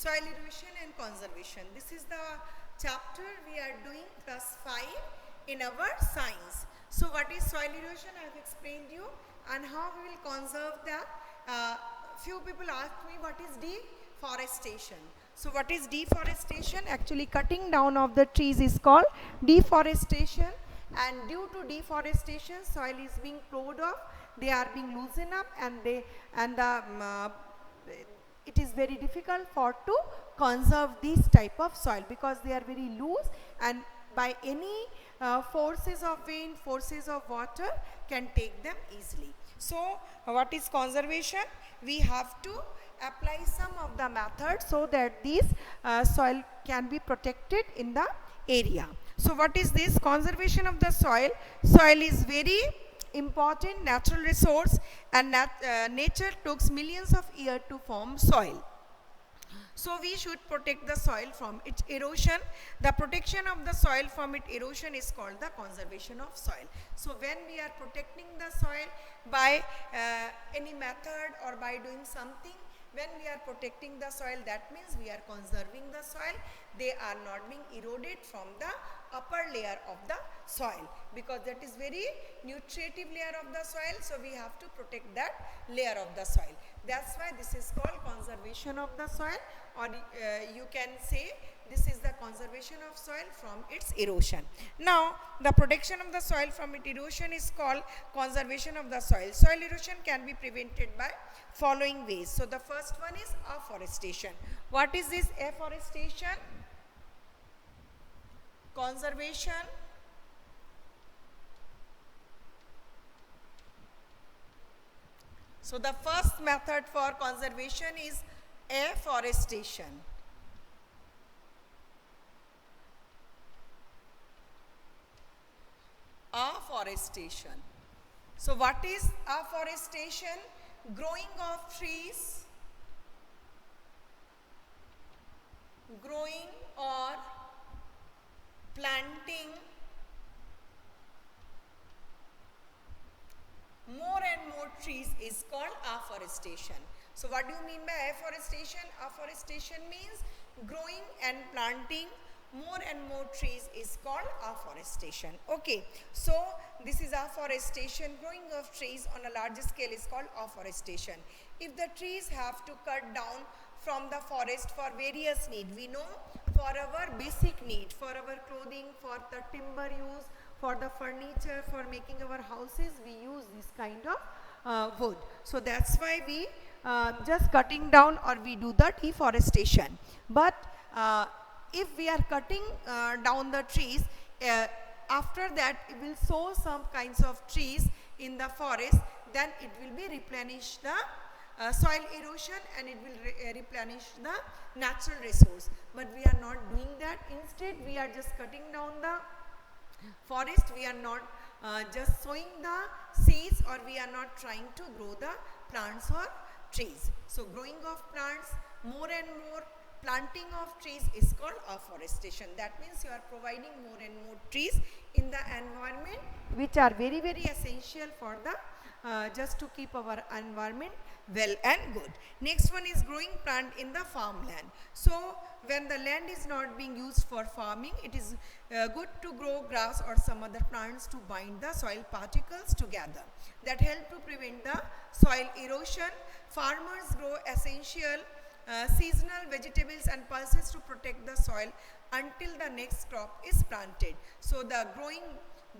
Soil erosion and conservation. This is the chapter we are doing class 5 in our science. So what is soil erosion? I have explained you, and how we will conserve the few people asked me what is deforestation. So what is deforestation? Actually cutting down of the trees is called deforestation, and due to deforestation soil is being plowed off, they are being loosened up, and it is very difficult for to conserve this type of soil because they are very loose, and by any forces of wind, forces of water can take them easily. So what is conservation? We have to apply some of the methods so that these soil can be protected in the area. So what is this conservation of the soil? Soil is very important natural resource, and nature took millions of years to form soil. So we should protect the soil from its erosion. The protection of the soil from its erosion is called the conservation of soil. So when we are protecting the soil by any method or by doing something, when we are protecting the soil, that means we are conserving the soil. They are not being eroded from the upper layer of the soil, because that is very nutritive layer of the soil, so we have to protect that layer of the soil. That's why this is called conservation of the soil, or you can say this is the conservation of soil from its erosion. Now the protection of the soil from its erosion is called conservation of the soil. Soil erosion can be prevented by following ways. So the first one is afforestation. What is this afforestation? Conservation So the first method for conservation is afforestation. Afforestation. So what is afforestation? Growing of trees, growing or planting more and more trees is called afforestation. So what do you mean by afforestation? Afforestation means growing and planting more and more trees is called afforestation. Okay, so this is afforestation. Growing of trees on a larger scale is called afforestation. If the trees have to cut down from the forest for various needs, we know for our basic need, for our clothing, for the timber use, for the furniture, for making our houses, we use this kind of wood. So that's why we just cutting down, or we do the deforestation. But if we are cutting down the trees, after that it will sow some kinds of trees in the forest, then it will be replenish the soil erosion, and it will replenish the natural resource. But we are not doing that. Instead we are just cutting down the forest. We are not just sowing the seeds, or we are not trying to grow the plants or trees. So growing of plants, more and more planting of trees is called afforestation. That means you are providing more and more trees in the environment, which are very, very essential for the just to keep our environment well and good. Next one is growing plant in the farmland. So when the land is not being used for farming, it is good to grow grass or some other plants to bind the soil particles together. That help to prevent the soil erosion. Farmers grow essential seasonal vegetables and pulses to protect the soil until the next crop is planted. So the growing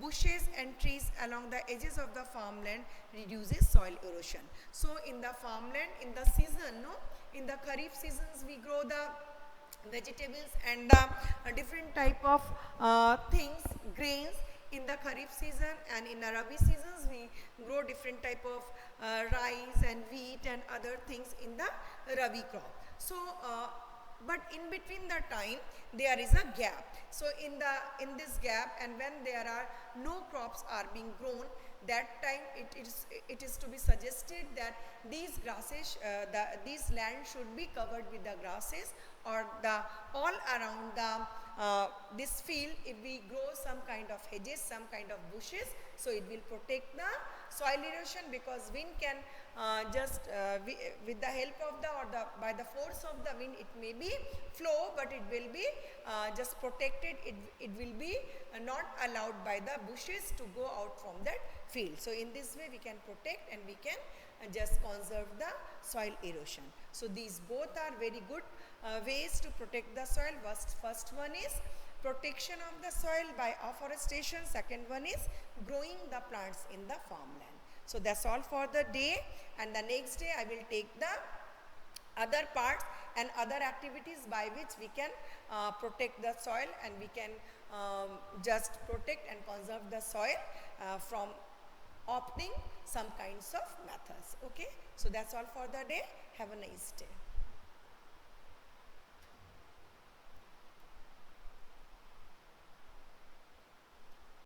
bushes and trees along the edges of the farmland reduces soil erosion. So in the farmland, in the season, in the Kharif seasons, we grow the vegetables and the different type of things, grains in the Kharif season, and in the Rabi seasons we grow different type of rice and wheat and other things in the Rabi crop. So but in between the time there is a gap. So in this gap, and when there are no crops are being grown, that time it is to be suggested that these grasses, these land should be covered with the grasses, or the all around the this field, if we grow some kind of hedges, some kind of bushes, so it will protect the soil erosion, because wind can with the help of the, or the, by the force of the wind, it may be flow, but it will be just protected. It will be not allowed by the bushes to go out from that field. So in this way we can protect, and we can just conserve the soil erosion. So these both are very good ways to protect the soil. First one is protection of the soil by afforestation. Second one is growing the plants in the farmland. So that's all for the day, and the next day I will take the other parts and other activities by which we can protect the soil, and we can just protect and conserve the soil from opting some kinds of methods. Okay, so that's all for the day. Have a nice day.